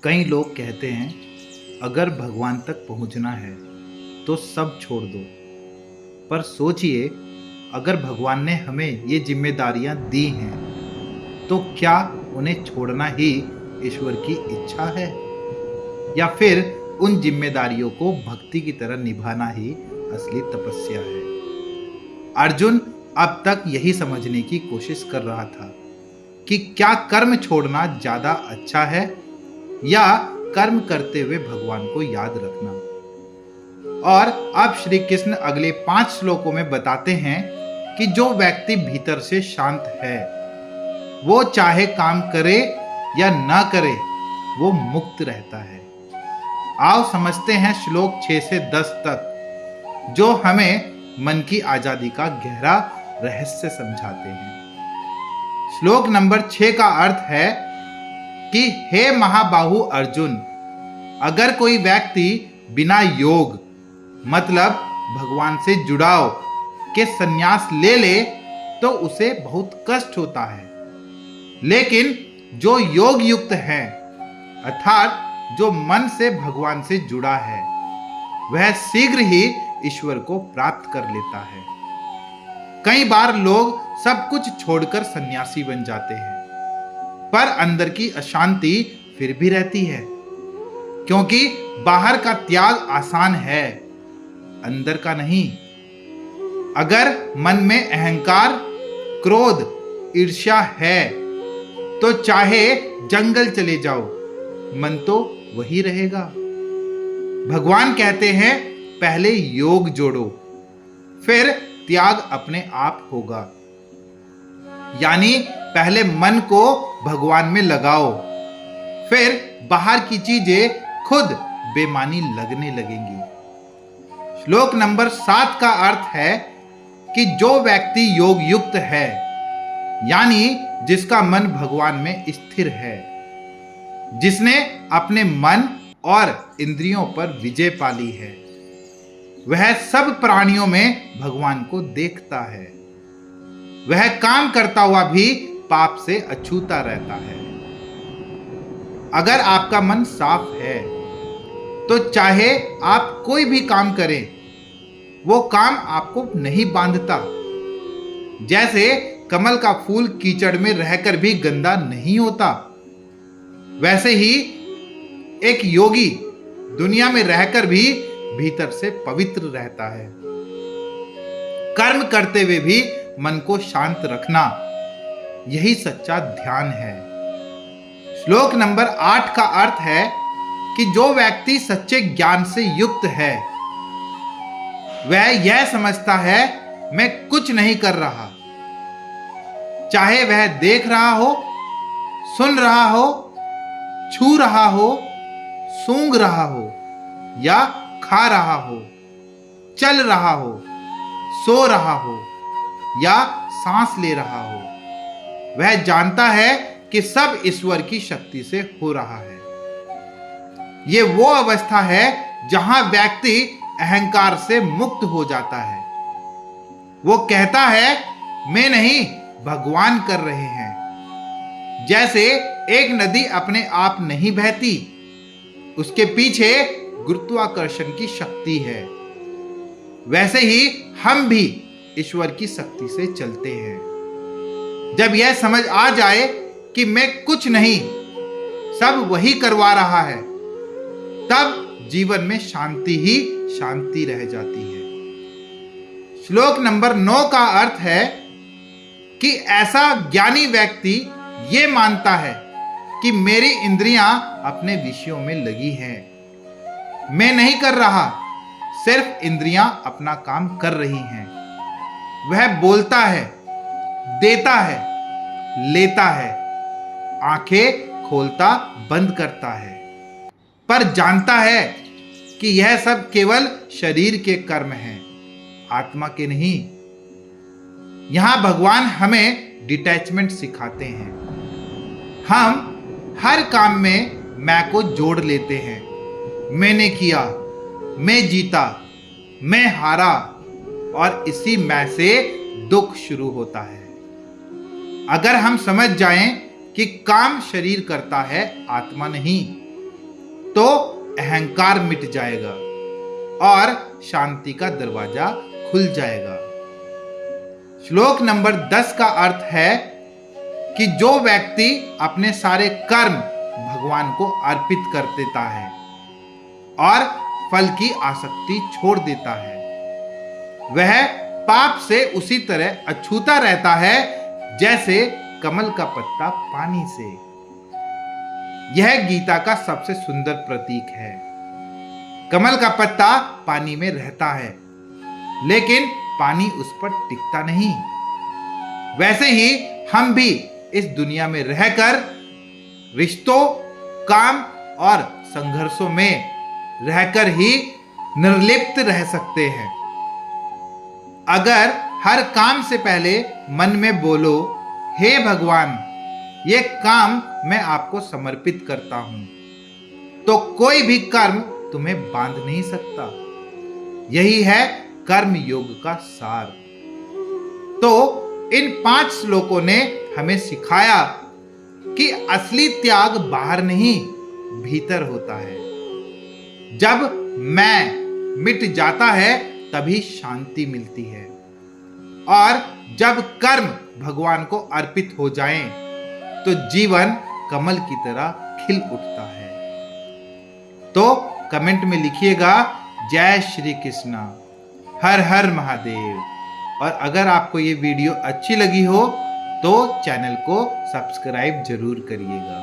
कई लोग कहते हैं अगर भगवान तक पहुंचना है तो सब छोड़ दो। पर सोचिए, अगर भगवान ने हमें ये जिम्मेदारियां दी हैं तो क्या उन्हें छोड़ना ही ईश्वर की इच्छा है, या फिर उन जिम्मेदारियों को भक्ति की तरह निभाना ही असली तपस्या है। अर्जुन अब तक यही समझने की कोशिश कर रहा था कि क्या कर्म छोड़ना ज्यादा अच्छा है या कर्म करते हुए भगवान को याद रखना। और अब श्री कृष्ण अगले 5 श्लोकों में बताते हैं कि जो व्यक्ति भीतर से शांत है वो चाहे काम करे या ना करे वो मुक्त रहता है। आओ समझते हैं श्लोक 6 से 10 तक, जो हमें मन की आजादी का गहरा रहस्य समझाते हैं। श्लोक नंबर 6 का अर्थ है कि हे महाबाहु अर्जुन, अगर कोई व्यक्ति बिना योग मतलब भगवान से जुड़ाव के संन्यास ले ले तो उसे बहुत कष्ट होता है, लेकिन जो योग युक्त है अर्थात जो मन से भगवान से जुड़ा है वह शीघ्र ही ईश्वर को प्राप्त कर लेता है। कई बार लोग सब कुछ छोड़कर सन्यासी बन जाते हैं, पर अंदर की अशांति फिर भी रहती है, क्योंकि बाहर का त्याग आसान है, अंदर का नहीं। अगर मन में अहंकार, क्रोध, ईर्ष्या है तो चाहे जंगल चले जाओ, मन तो वही रहेगा। भगवान कहते हैं पहले योग जोड़ो, फिर त्याग अपने आप होगा। यानी पहले मन को भगवान में लगाओ, फिर बाहर की चीजें खुद बेमानी लगने लगेंगी। श्लोक नंबर 7 का अर्थ है कि जो व्यक्ति योग युक्त है यानी जिसका मन भगवान में स्थिर है, जिसने अपने मन और इंद्रियों पर विजय पा ली है, वह सब प्राणियों में भगवान को देखता है। वह काम करता हुआ भी पाप से अछूता रहता है। अगर आपका मन साफ है तो चाहे आप कोई भी काम करें वो काम आपको नहीं बांधता। जैसे कमल का फूल कीचड़ में रहकर भी गंदा नहीं होता, वैसे ही एक योगी दुनिया में रहकर भी भीतर से पवित्र रहता है। कर्म करते हुए भी मन को शांत रखना, यही सच्चा ध्यान है। श्लोक नंबर 8 का अर्थ है कि जो व्यक्ति सच्चे ज्ञान से युक्त है वह यह समझता है मैं कुछ नहीं कर रहा, चाहे वह देख रहा हो, सुन रहा हो, छू रहा हो, सूंघ रहा हो या खा रहा हो, चल रहा हो, सो रहा हो या सांस ले रहा हो, वह जानता है कि सब ईश्वर की शक्ति से हो रहा है। ये वो अवस्था है जहां व्यक्ति अहंकार से मुक्त हो जाता है। वो कहता है मैं नहीं, भगवान कर रहे हैं। जैसे एक नदी अपने आप नहीं बहती, उसके पीछे गुरुत्वाकर्षण की शक्ति है, वैसे ही हम भी ईश्वर की शक्ति से चलते हैं। जब यह समझ आ जाए कि मैं कुछ नहीं, सब वही करवा रहा है, तब जीवन में शांति ही शांति रह जाती है। श्लोक नंबर 9 का अर्थ है कि ऐसा ज्ञानी व्यक्ति ये मानता है कि मेरी इंद्रियां अपने विषयों में लगी हैं, मैं नहीं कर रहा, सिर्फ इंद्रियां अपना काम कर रही हैं। वह बोलता है, देता है, लेता है, आंखें खोलता बंद करता है, पर जानता है कि यह सब केवल शरीर के कर्म हैं, आत्मा के नहीं। यहां भगवान हमें डिटैचमेंट सिखाते हैं। हम हर काम में मैं को जोड़ लेते हैं। मैंने किया, मैं जीता, मैं हारा, और इसी मैं से दुख शुरू होता है। अगर हम समझ जाएं कि काम शरीर करता है, आत्मा नहीं, अहंकार मिट जाएगा और शांति का दरवाजा खुल जाएगा। श्लोक नंबर 10 का अर्थ है कि जो व्यक्ति अपने सारे कर्म भगवान को अर्पित कर देता है और फल की आसक्ति छोड़ देता है, वह पाप से उसी तरह अछूता रहता है जैसे कमल का पत्ता पानी से। यह गीता का सबसे सुंदर प्रतीक है। कमल का पत्ता पानी में रहता है, लेकिन पानी उस पर टिकता नहीं। वैसे ही हम भी इस दुनिया में रहकर रिश्तों, काम और संघर्षों में रहकर ही निर्लिप्त रह सकते हैं। अगर हर काम से पहले मन में बोलो, हे भगवान, ये काम मैं आपको समर्पित करता हूं, तो कोई भी कर्म तुम्हें बांध नहीं सकता। यही है कर्म योग का सार। तो इन 5 श्लोकों ने हमें सिखाया कि असली त्याग बाहर नहीं, भीतर होता है। जब मैं मिट जाता है तभी शांति मिलती है, और जब कर्म भगवान को अर्पित हो जाएं, तो जीवन कमल की तरह खिल उठता है। तो कमेंट में लिखिएगा जय श्री कृष्णा, हर हर महादेव। और अगर आपको ये वीडियो अच्छी लगी हो तो चैनल को सब्सक्राइब जरूर करिएगा।